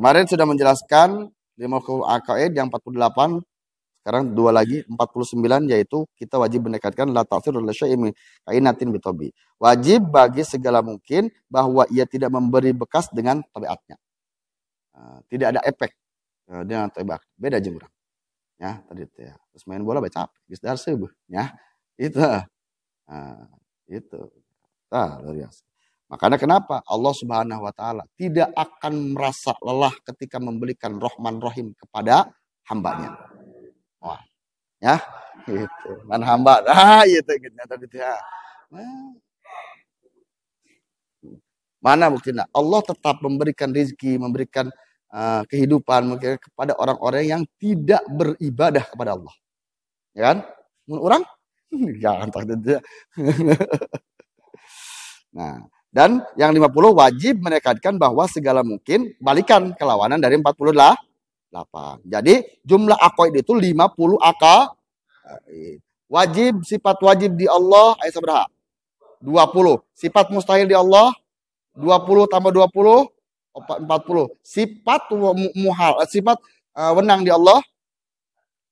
Kemarin sudah menjelaskan 50 aqaid yang 48. Sekarang dua lagi 49, yaitu kita wajib mendekatkan la ta'thir la syai'in kainatin bitobi. Wajib bagi segala mungkin bahwa ia tidak memberi bekas dengan tabiatnya. Tidak ada efek dengan tabiat. Beda aja orang. Ya, tadi itu ya. Terus main bola baca geus dar seueuh ya. Itu. Itu. Luar biasa. Makanya kenapa Allah Subhanahu wa taala tidak akan merasa lelah ketika memberikan Rahman Rahim kepada hambanya. Wah, ya, gitu. Man hamba, gitu tadi ya. Mana buktinya? Allah tetap memberikan rezeki, memberikan kehidupan kepada orang-orang yang tidak beribadah kepada Allah. Ya kan? Orang jangan takut dia. Nah, dan yang 50 wajib menekadkan bahwa segala mungkin balikan kelawanan dari 48. Jadi jumlah aqaid itu 50 aqaid. Wajib, sifat wajib di Allah ayat seberapa? 20. Sifat mustahil di Allah 20 tambah 20 40. Sifat muhal, sifat wenang di Allah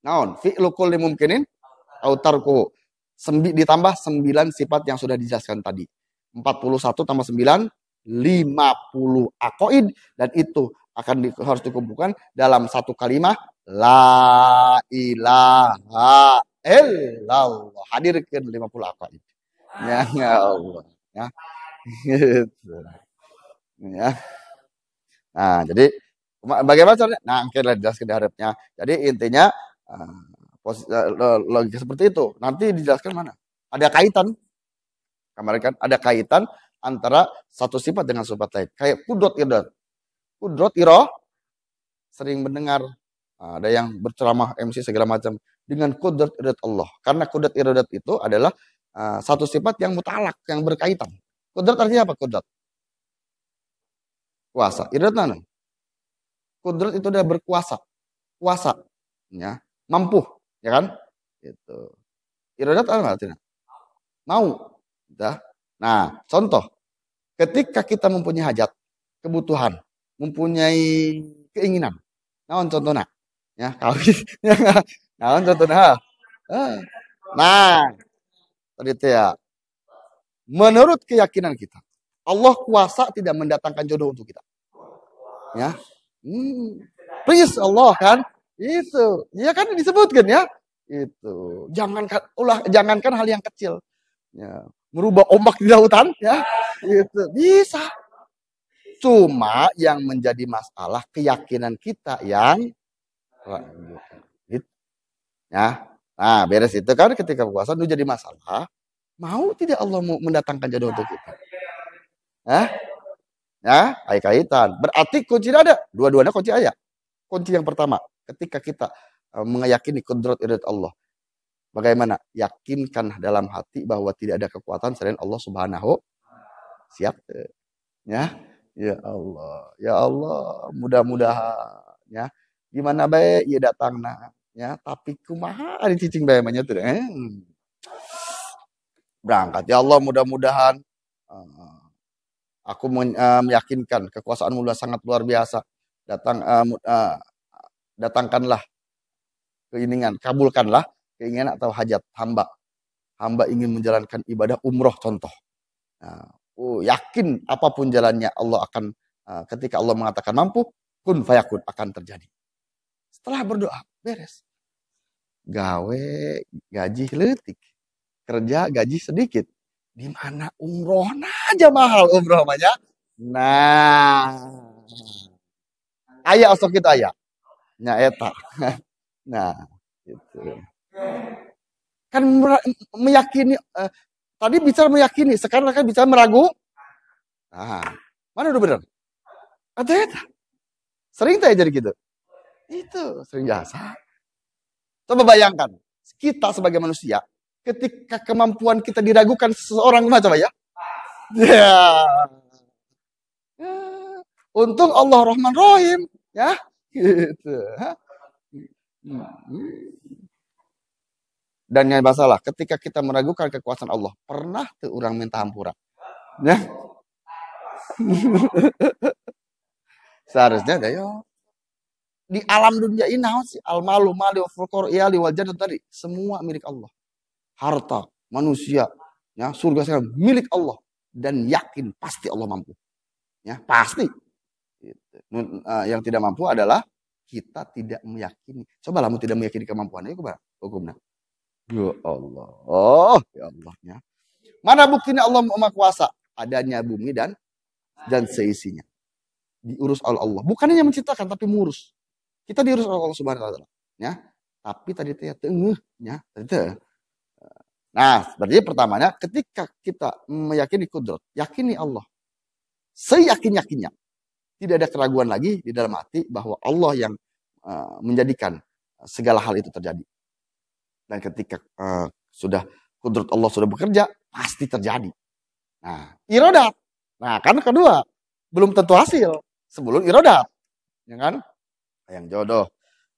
naon? Fi'lu kulli mumkinin au tarkuhu. Ditambah 9 sifat yang sudah dijelaskan tadi. 41 tambah 9 50 aqaid, dan itu harus dikumpulkan dalam satu kalimat la ilaha illallah. Hadirkan 50 aqaid. Ya Allah, ya. Gitu. Ya. Nah, jadi bagaimana caranya? Nah, kita jelaskan di harapnya. Jadi intinya logika seperti itu. Nanti dijelaskan mana? Ada kaitan. Kemarin kan ada kaitan antara satu sifat dengan sifat lain. Kayak kudrot irodat. Kudrot iroh sering mendengar ada yang berceramah MC segala macam dengan kudrat irodat Allah. Karena kudrat irodat itu adalah satu sifat yang mutalak, yang berkaitan. Kudrat artinya apa? Kudrat kuasa. Irodat mana? Kudrat itu udah berkuasa, kuasa, ya, mampu, ya kan? Itu. Irodat apa artinya? Mau. Nah, contoh, ketika kita mempunyai hajat, kebutuhan, mempunyai keinginan, naon contohnya? Ya, kawin. Naon contohnya? Nah, tadi itu ya. Menurut keyakinan kita, Allah kuasa tidak mendatangkan jodoh untuk kita. Ya. Please Allah kan? Itu. Ya kan disebutkan ya. Itu. Jangankan hal yang kecil. Ya. Merubah ombak di lautan ya. Itu bisa. Cuma yang menjadi masalah keyakinan kita yang gitu. Ya. Nah, beres itu kan ketika puasa itu jadi masalah. Mau tidak Allah mendatangkan jodoh untuk kita? Ya, kaitan. Berarti kunci ada. Dua-duanya kunci ayat. Kunci yang pertama, ketika kita meyakini kudrat irodat Allah. Bagaimana? Yakinkan dalam hati bahwa tidak ada kekuatan selain Allah Subhanahu. Siap. Ya. Ya Allah. Ya Allah, mudah-mudahan ya. Gimana baik ya datangna ya, tapi kumaha ari cicing bae mah tuh. Berangkat ya Allah, mudah-mudahan aku meyakinkan kekuasaan-Mu sangat luar biasa. Datangkanlah keinginan, kabulkanlah keinginan atau hajat hamba. Hamba ingin menjalankan ibadah umroh contoh. Yakin apapun jalannya Allah akan ketika Allah mengatakan mampu, kun fayakun akan terjadi. Setelah berdoa, beres. Gawe gaji leutik. Kerja gaji sedikit. Di mana umroh aja mahal umroh banyak. Nah. Aya osok kita aya. Nya eta. Nah, gitu. Kan meyakini tadi bicara meyakini, sekarang kan bicara meragu. Nah, mana udah benar? Ada. Sering tak jadi gitu? Itu sering biasa. Coba bayangkan, kita sebagai manusia, ketika kemampuan kita diragukan seseorang, coba ya. Ya. Untung Allah Rahman Rahim, ya. Gitu. Dan yang masalah, ketika kita meragukan kekuasaan Allah, pernah tuh orang minta hampura. Ya. Seharusnya ada ya. Di alam dunia ini sih al malu mali wal iyali wal jannah tadi semua milik Allah. Harta, manusia, ya surga sekarang milik Allah dan yakin pasti Allah mampu. Ya, pasti. Gitu. Yang tidak mampu adalah kita tidak meyakini. Coba kamu tidak meyakini kemampuan itu hukumnya. Ya Allah. Oh, ya Allahnya. Mana buktinya Allah Maha Kuasa? Adanya bumi dan seisinya. Diurus oleh Allah. Bukan hanya menciptakan tapi mengurus. Kita diurus oleh Allah Subhanahu wa taala, ya. Tapi tadi teh tengehnya, Nah, berarti pertamanya ketika kita meyakini kudrat, yakini Allah. Seyakin-yakinnya. Tidak ada keraguan lagi di dalam hati bahwa Allah yang menjadikan segala hal itu terjadi. Dan ketika sudah kudrat Allah sudah bekerja, pasti terjadi. Nah, irodat. Nah, kan kedua, belum tentu hasil sebelum irodat. Ya kan? Yang jodoh.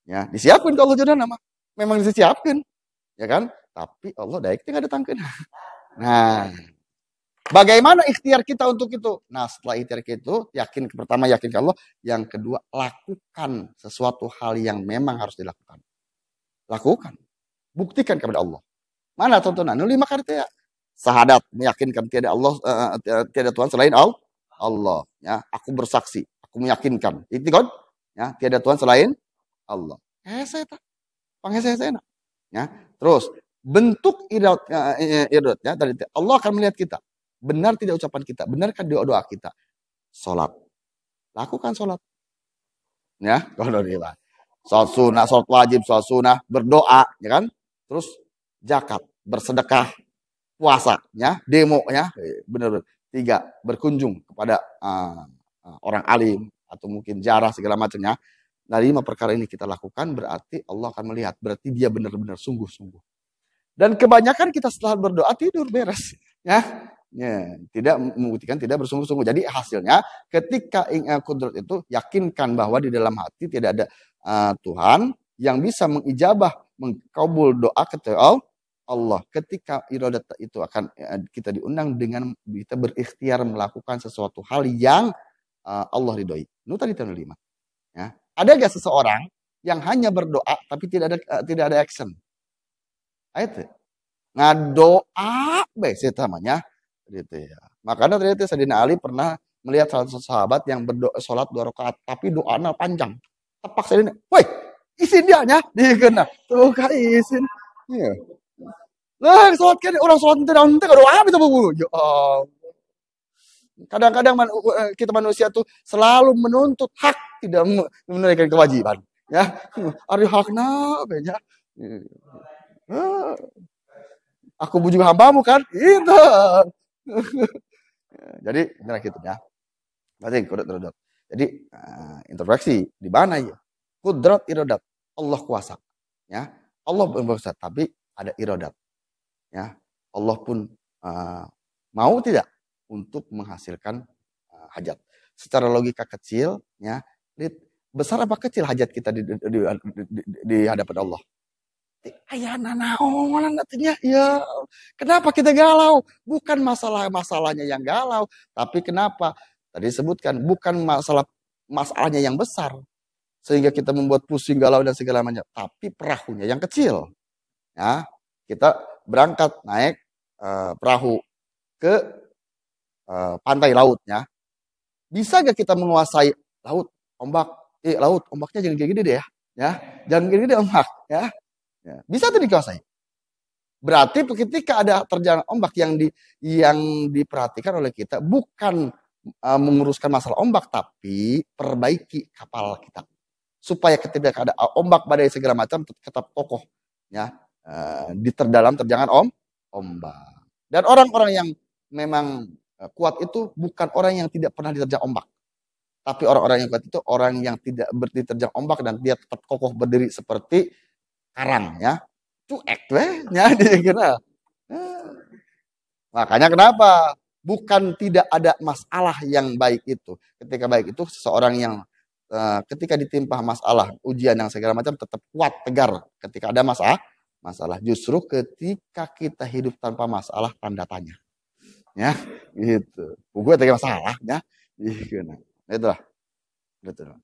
Ya, disiapin kalau jodoh nama. Memang disiapin. Ya kan? Tapi Allah daik tinggal datangkan. Nah, bagaimana ikhtiar kita untuk itu? Nah, setelah ikhtiar itu, pertama yakin ke Allah, yang kedua lakukan sesuatu hal yang memang harus dilakukan. Lakukan. Buktikan kepada Allah. Mana contohnya? 5 kali ya. Sahadat, meyakinkan tiada tiada Tuhan selain Allah. Ya, aku bersaksi, aku meyakinkan. Itu kan? Ya, tiada Tuhan selain Allah. Saya tak. Saya. Ya, terus bentuk irodatnya tadi Allah akan melihat kita. Benar tidak ucapan kita? Benarkah doa kita? Salat. Lakukan salat. Ya, kalau dia. Salat sunnah, salat wajib, salat sunnah, berdoa, ya kan? Terus zakat, bersedekah, puasa, ya, demo, ya, benar-benar. 3, berkunjung kepada orang alim atau mungkin jarah segala macamnya. Nah, 5 perkara ini kita lakukan berarti Allah akan melihat. Berarti dia benar-benar sungguh-sungguh. Dan kebanyakan kita setelah berdoa tidur beres. Ya, tidak membuktikan tidak bersungguh-sungguh. Jadi hasilnya ketika kudrat itu yakinkan bahwa di dalam hati tidak ada Tuhan yang bisa mengijabah, mengkabul doa kecuali Allah. Ketika iradat itu akan kita diundang dengan kita berikhtiar melakukan sesuatu hal yang Allah ridhoi. Itu tadi tahun 5. Ya. Ada gak seseorang yang hanya berdoa tapi tidak ada action? Itu ngadoa besi namanya gitu ya. Makanya ternyata Sayyidina Ali pernah melihat salah satu sahabat yang berdoa salat 2 rakaat tapi doanya panjang. Tepak Sayyidina, "Woi, isin dia nya." Dikeuna. Tuh ka isin. Iya. Lah salat kan orang salat teh doa itu Bu. Ya kadang-kadang kita manusia tuh selalu menuntut hak, tidak menunaikan kewajiban. Ya, ari hakna ya. Aku bujuk hambamu kan, itu. Jadi benar gitu ya. Berarti kudrat. Jadi introspeksi di mana ya? Kudrat irodat Allah kuasa. Ya, Allah berkuasa, tapi ada irodat. Ya, Allah pun mau tidak untuk menghasilkan hajat. Secara logika kecil, ya, besar apa kecil hajat kita di hadapan Allah? Ayana naon artinya ya. Kenapa kita galau? Bukan masalahnya yang galau, tapi kenapa? Tadi disebutkan bukan masalahnya yang besar sehingga kita membuat pusing galau dan segala macam, tapi perahunya yang kecil. Ya, kita berangkat naik perahu ke pantai lautnya. Bisa gak kita menguasai laut? Laut, ombaknya jangan gede-gede deh ya. Ya, jangan gede-gede ombak, ya. Ya, bisa tuh dikuasai. Berarti ketika ada terjangan ombak yang diperhatikan oleh kita bukan menguruskan masalah ombak, tapi perbaiki kapal kita supaya ketika ada ombak badai segala macam tetap kokoh, ya, di terdalam terjangan ombak. Dan orang-orang yang memang kuat itu bukan orang yang tidak pernah diterjang ombak, tapi orang-orang yang kuat itu orang yang tidak diterjang ombak dan dia tetap kokoh berdiri seperti karang, ya, cuek ya dikira. Makanya kenapa bukan tidak ada masalah yang baik itu. Ketika baik itu seseorang yang ketika ditimpa masalah, ujian yang segala macam tetap kuat, tegar. Ketika ada masalah. Justru ketika kita hidup tanpa masalah, tanda tanya. Ya, gitu. Gue tega masalah, ya. Itulah. Betul.